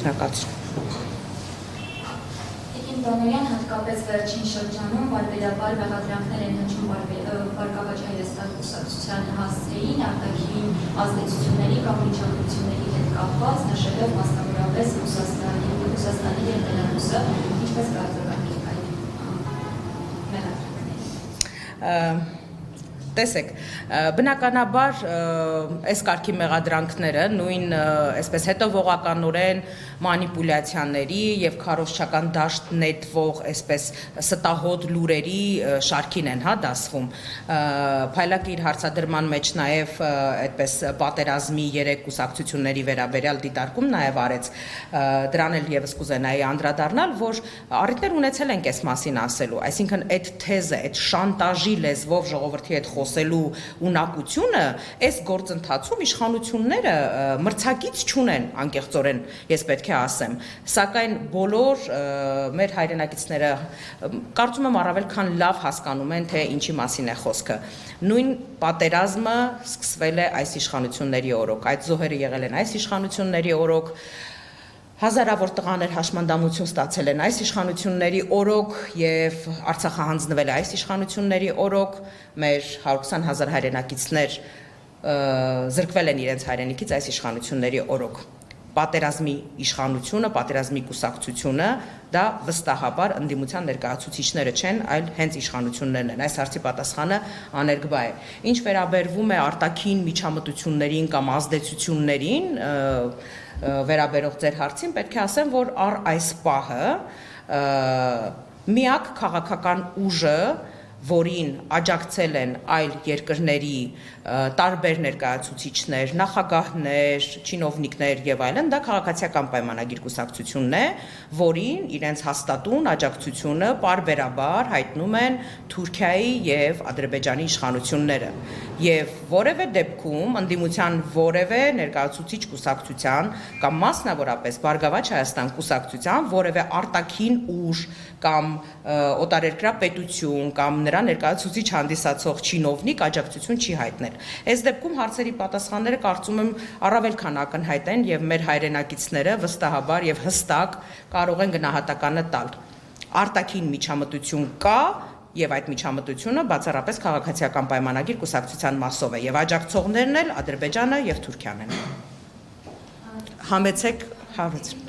Շնորհակալություն։ Բանոյան հատկապես վերջին շրջանում բարբերաբար մեղադրանքներ են հնչում Բարգավաճ Հայաստան կուսակցության հասցեին արտաքին ազդեցությունների կամ միջամտությունների հետ կապված, նշելով մասնավորապես Ռուսաստանի և Բելարուսը, ինչպես կարձագանքեք այդ մեղադրանքները։ Տեսեք, բնականաբար այս կարգի մեղադրանքները նույն այսպես հետևողականորեն մանիպուլյացիաների եւ քարոզչական դաշտ նետվող այսպես ստահոդ լուրերի շարքին են դասվում։ Փայլակը իր հարցադրման մեջ նաեւ այդպես պատերազմի 3 կուսակցությունների վերաբերյալ դիտարկում նաեւ արեց, դրան էլ եւս կուզենայի անդրադառնալ, որ առիթներ ունեցել ենք այս մասին ասելու, այսինքն այդ թեզը, այդ շանտաժի լեզվով ժողովրդի հետ խոսելու ունակությունը այս գործընթացում իշխանությունները մրցակից չունեն, անկեղծորեն ես պետք է ասեմ, սակայն բոլոր մեր հայրենակիցները կարծում եմ առավել քան լավ հասկանում են, թե ինչի մասին է խոսքը։ Նույն պատերազմը սկսվել է այս իշխանությունների օրոք, այդ զոհերը եղել են այս իշխանությունների օրոք, հազարավոր տղաներ հաշմանդամություն ստացել են այս իշխանությունների օրոք եւ Արցախը հանձնվել է այս իշխանությունների օրոք, մեր 120,000 հայրենակիցներ զրկվել են իրենց հայրենիքից այս իշխանությունների օրոք։ Պատերազմի իշխանությունը, պատերազմի կուսակցությունը դա վստահաբար ընդդիմության ներկայացուցիչները չեն, այլ հենց իշխանություններն են։ Այս հարցի պատասխանը աներկբա է։ Ինչ վերաբերվում է արտաքին միջամտություններին կամ ազդեցություններին, վերաբերող ձեր հարցին, պետք է ասեմ, որ առ այս պահը միակ քաղաքական ուժը, որին աջակցել են այլ երկրների տարբեր ներկայացուցիչներ, նախագահներ, չինովնիկներ եւ այլն, դա քաղաքացիական պայմանագիր կուսակցությունն է, որին իրենց հաստատուն աջակցությունը պարբերաբար հայտնում են Թուրքիայի եւ Ադրբեջանի իշխանությունները։ Եվ որևէ դեպքում ընդդիմության որևէ ներկայացուցիչ կուսակցության կամ մասնավորապես Բարգավաճ Հայաստան կուսակցության որևէ արտաքին ուժ կամ օտարերկրյա պետություն կամ նրա ներկայացուցիչ հանդիսացող չինովնիկ աջակցություն չի հայտնել։ Այս դեպքում հարցերի պատասխանները կարծում եմ առավել քան ակնհայտ են եւ մեր հայրենակիցները վստահաբար եւ հստակ կարող են գնահատականը տալ։ Արտաքին միջամտություն կա եւ այդ միջամտությունը բացառապես քաղաքացիական պայմանագիր կուսակցության մասով է եւ աջակցողներն էլ Ադրբեջանը եւ Թուրքիան են։ Համեցեք հարցը։